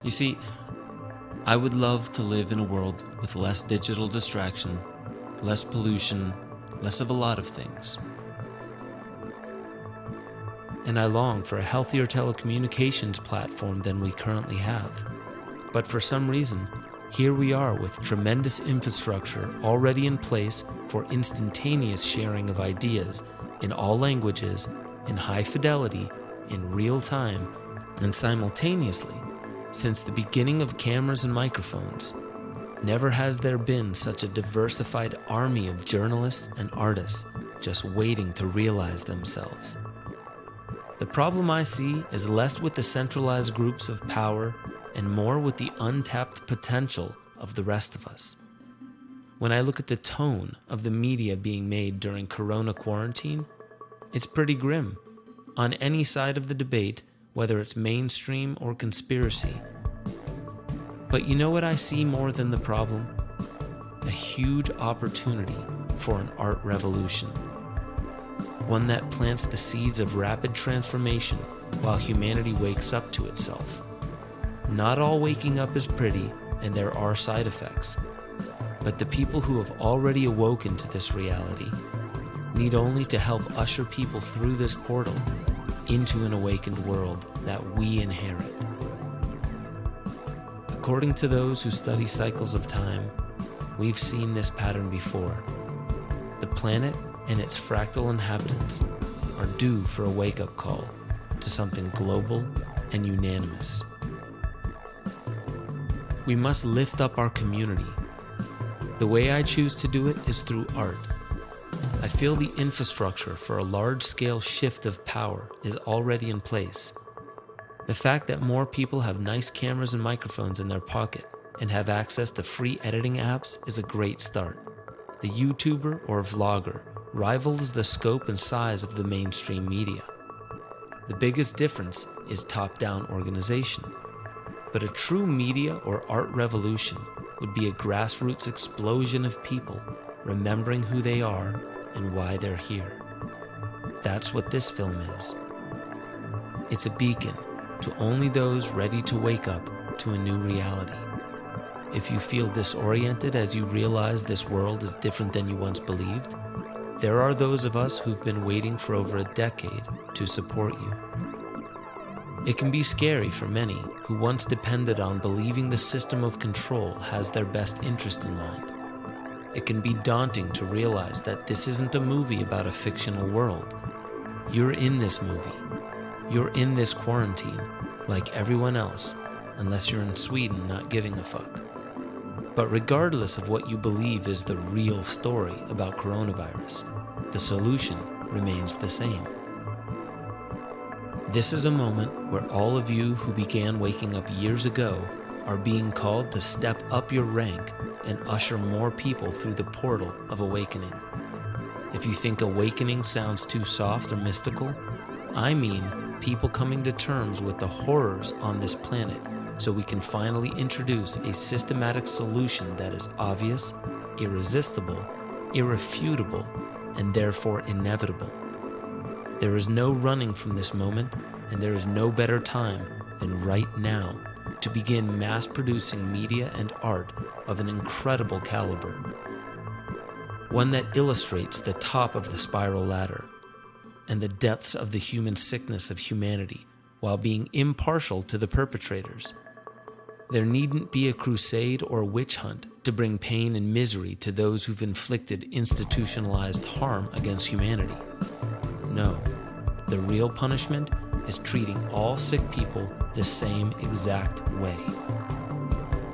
You see, I would love to live in a world with less digital distraction, less pollution, less of a lot of things. And I long for a healthier telecommunications platform than we currently have. But for some reason, here we are with tremendous infrastructure already in place for instantaneous sharing of ideas in all languages, in high fidelity, in real time, and simultaneously, since the beginning of cameras and microphones, never has there been such a diversified army of journalists and artists just waiting to realize themselves. The problem I see is less with the centralized groups of power and more with the untapped potential of the rest of us. When I look at the tone of the media being made during Corona quarantine, it's pretty grim, on any side of the debate, whether it's mainstream or conspiracy. But you know what I see more than the problem? A huge opportunity for an art revolution. One that plants the seeds of rapid transformation while humanity wakes up to itself. Not all waking up is pretty, and there are side effects. But the people who have already awoken to this reality need only to help usher people through this portal into an awakened world that we inherit. According to those who study cycles of time, we've seen this pattern before. The planet and its fractal inhabitants are due for a wake-up call to something global and unanimous. We must lift up our community. The way I choose to do it is through art. I feel the infrastructure for a large-scale shift of power is already in place. The fact that more people have nice cameras and microphones in their pocket and have access to free editing apps is a great start. The YouTuber or vlogger rivals the scope and size of the mainstream media. The biggest difference is top-down organization. But a true media or art revolution would be a grassroots explosion of people remembering who they are and why they're here. That's what this film is. It's a beacon to only those ready to wake up to a new reality. If you feel disoriented as you realize this world is different than you once believed, there are those of us who've been waiting for over a decade to support you. It can be scary for many who once depended on believing the system of control has their best interest in mind. It can be daunting to realize that this isn't a movie about a fictional world. You're in this movie. You're in this quarantine, like everyone else, unless you're in Sweden not giving a fuck. But regardless of what you believe is the real story about coronavirus, the solution remains the same. This is a moment where all of you who began waking up years ago are being called to step up your rank and usher more people through the portal of awakening. If you think awakening sounds too soft or mystical, I mean people coming to terms with the horrors on this planet so we can finally introduce a systematic solution that is obvious, irresistible, irrefutable, and therefore inevitable. There is no running from this moment, and there is no better time than right now to begin mass-producing media and art of an incredible caliber. One that illustrates the top of the spiral ladder and the depths of the human sickness of humanity while being impartial to the perpetrators. There needn't be a crusade or witch hunt to bring pain and misery to those who've inflicted institutionalized harm against humanity. No, the real punishment is treating all sick people the same exact way,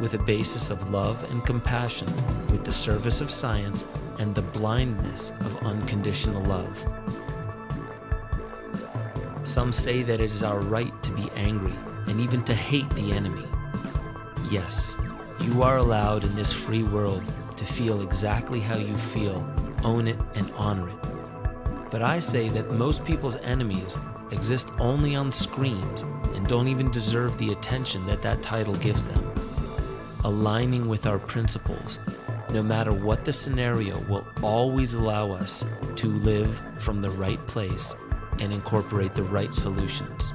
with a basis of love and compassion, with the service of science and the blindness of unconditional love. Some say that it is our right to be angry and even to hate the enemy. Yes, you are allowed in this free world to feel exactly how you feel, own it and honor it. But I say that most people's enemies exist only on screens and don't even deserve the attention that that title gives them. Aligning with our principles, no matter what the scenario, will always allow us to live from the right place and incorporate the right solutions.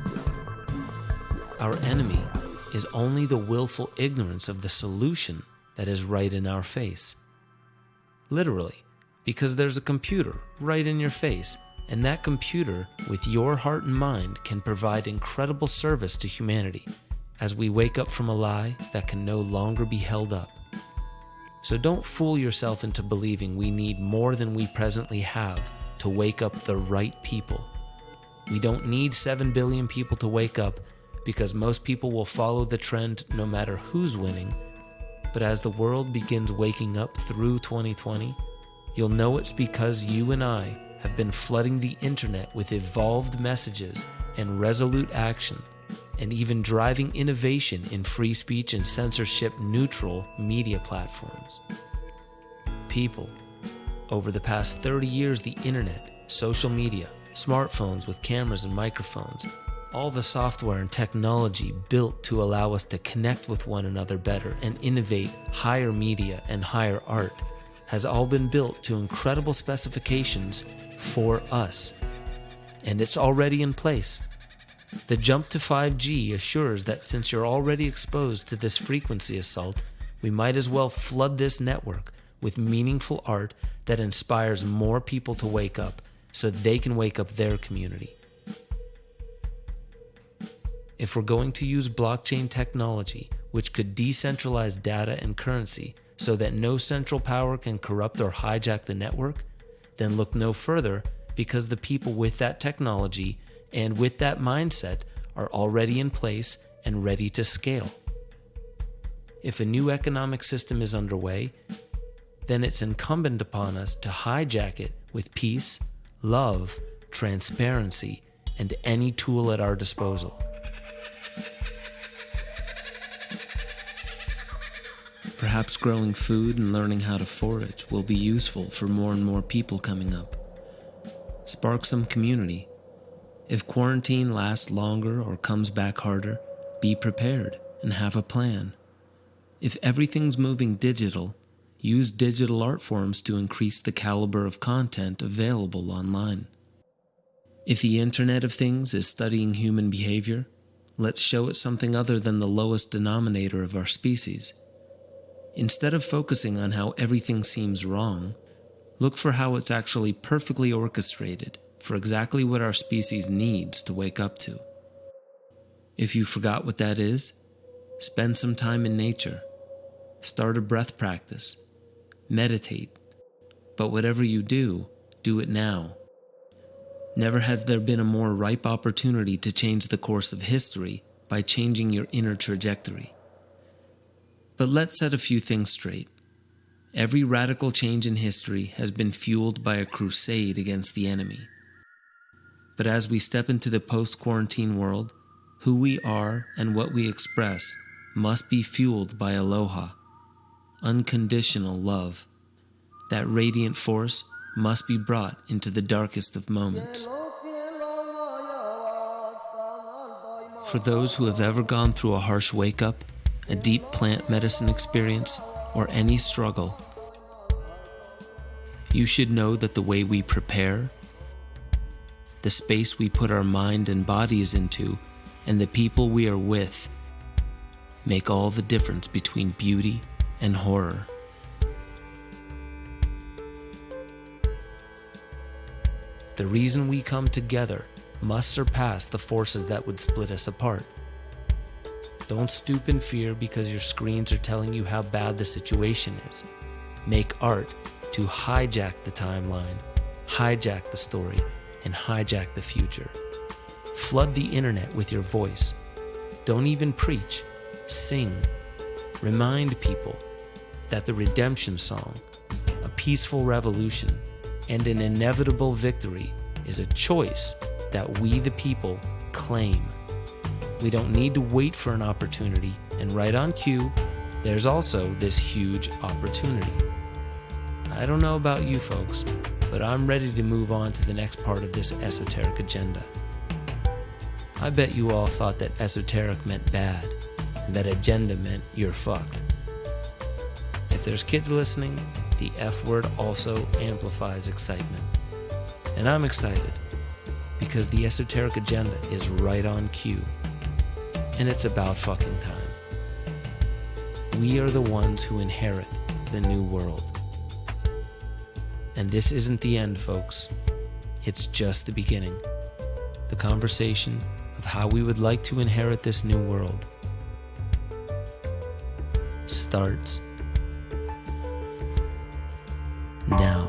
Our enemy is only the willful ignorance of the solution that is right in our face. Literally, because there's a computer right in your face, and that computer, with your heart and mind, can provide incredible service to humanity as we wake up from a lie that can no longer be held up. So don't fool yourself into believing we need more than we presently have to wake up the right people. We don't need 7 billion people to wake up, because most people will follow the trend no matter who's winning. But as the world begins waking up through 2020, you'll know it's because you and I have been flooding the internet with evolved messages and resolute action, and even driving innovation in free speech and censorship-neutral media platforms. People, over the past 30 years, the internet, social media, smartphones with cameras and microphones, all the software and technology built to allow us to connect with one another better and innovate higher media and higher art, has all been built to incredible specifications for us. And it's already in place. The jump to 5G assures that since you're already exposed to this frequency assault, we might as well flood this network with meaningful art that inspires more people to wake up so they can wake up their community. If we're going to use blockchain technology, which could decentralize data and currency so that no central power can corrupt or hijack the network, then look no further, because the people with that technology and with that mindset are already in place and ready to scale. If a new economic system is underway, then it's incumbent upon us to hijack it with peace, love, transparency, and any tool at our disposal. Perhaps growing food and learning how to forage will be useful for more and more people coming up. Spark some community. If quarantine lasts longer or comes back harder, be prepared and have a plan. If everything's moving digital, use digital art forms to increase the caliber of content available online. If the Internet of Things is studying human behavior, let's show it something other than the lowest denominator of our species. Instead of focusing on how everything seems wrong, look for how it's actually perfectly orchestrated for exactly what our species needs to wake up to. If you forgot what that is, spend some time in nature. Start a breath practice. Meditate. But whatever you do, do it now. Never has there been a more ripe opportunity to change the course of history by changing your inner trajectory. But let's set a few things straight. Every radical change in history has been fueled by a crusade against the enemy. But as we step into the post-quarantine world, who we are and what we express must be fueled by aloha, unconditional love. That radiant force must be brought into the darkest of moments. For those who have ever gone through a harsh wake-up, a deep plant medicine experience, or any struggle, you should know that the way we prepare, the space we put our mind and bodies into, and the people we are with make all the difference between beauty and horror. The reason we come together must surpass the forces that would split us apart. Don't stoop in fear because your screens are telling you how bad the situation is. Make art to hijack the timeline, hijack the story, and hijack the future. Flood the internet with your voice. Don't even preach, sing. Remind people that the redemption song, a peaceful revolution, and an inevitable victory is a choice that we the people claim. We don't need to wait for an opportunity, and right on cue, there's also this huge opportunity. I don't know about you folks, but I'm ready to move on to the next part of this esoteric agenda. I bet you all thought that esoteric meant bad, and that agenda meant you're fucked. If there's kids listening, the F word also amplifies excitement. And I'm excited, because the esoteric agenda is right on cue. And it's about fucking time. we are the ones who inherit the new world. And this isn't the end, folks. It's just the beginning. The conversation of how we would like to inherit this new world starts now.